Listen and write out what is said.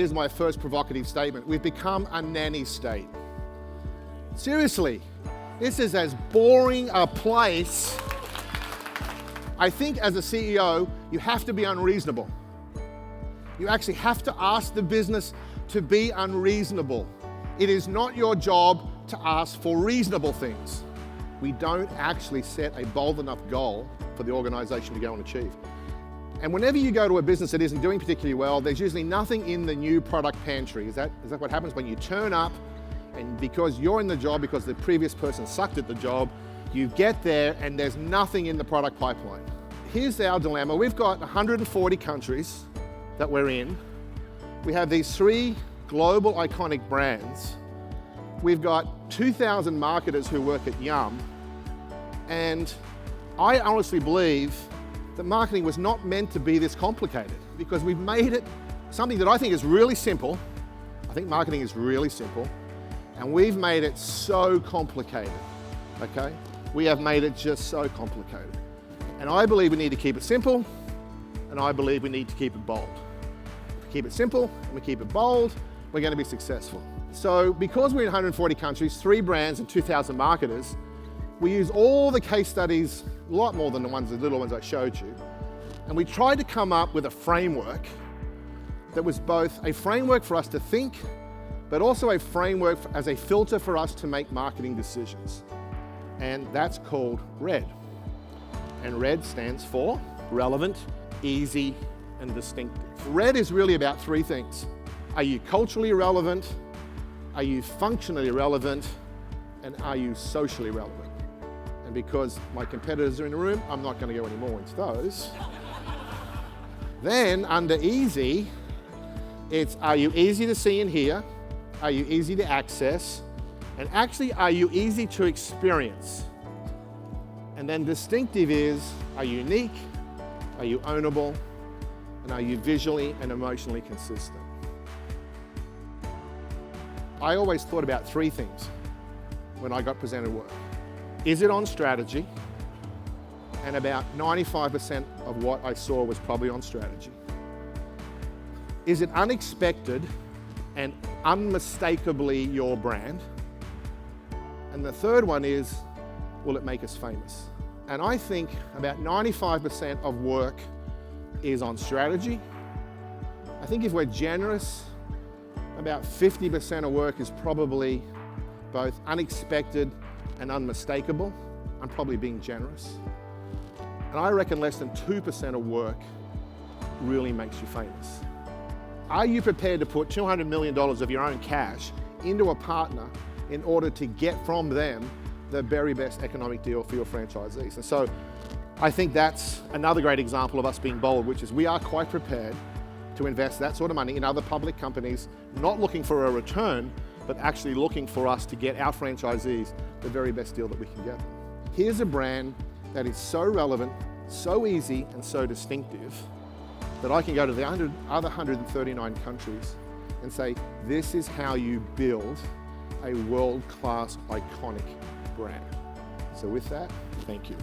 here's my first provocative statement. We've become a nanny state. Seriously, this is as boring a place. I think as a CEO, you have to be unreasonable. You actually have to ask the business to be unreasonable. It is not your job to ask for reasonable things. We don't actually set a bold enough goal for the organization to go and achieve. And whenever you go to a business that isn't doing particularly well, there's usually nothing in the new product pantry. Is that what happens when you turn up and because you're in the job, because the previous person sucked at the job, you get there and there's nothing in the product pipeline. Here's our dilemma. We've got 140 countries that we're in. We have these 3 global iconic brands. We've got 2,000 marketers who work at Yum. And I honestly believe that marketing was not meant to be this complicated because we've made it something that I think is really simple. I think marketing is really simple. And we've made it so complicated, okay? We have made it just so complicated. And I believe we need to keep it simple, and I believe we need to keep it bold. If we keep it simple and we keep it bold, we're going to be successful. So because we're in 140 countries, 3 brands and 2,000 marketers, we use all the case studies, a lot more than the little ones I showed you, and we tried to come up with a framework that was both a framework for us to think, but also a framework as a filter for us to make marketing decisions. And that's called RED. And RED stands for relevant, easy, and distinctive. RED is really about 3 things. Are you culturally relevant? Are you functionally relevant? And are you socially relevant? And because my competitors are in the room, I'm not going to go any more into those. Then under easy, it's are you easy to see and hear? Are you easy to access? And actually, are you easy to experience? And then distinctive is, are you unique? Are you ownable? And are you visually and emotionally consistent? I always thought about 3 things when I got presented work. Is it on strategy? And about 95% of what I saw was probably on strategy. Is it unexpected and unmistakably your brand? And the third one is, will it make us famous? And I think about 95% of work is on strategy. I think if we're generous, about 50% of work is probably both unexpected and unmistakable. I'm probably being generous. And I reckon less than 2% of work really makes you famous. Are you prepared to put $200 million of your own cash into a partner in order to get from them the very best economic deal for your franchisees? And so I think that's another great example of us being bold, which is we are quite prepared to invest that sort of money in other public companies, not looking for a return, but actually looking for us to get our franchisees the very best deal that we can get them. Here's a brand that is so relevant, so easy, and so distinctive that I can go to the other 139 countries and say, this is how you build a world-class, iconic brand. So with that, thank you.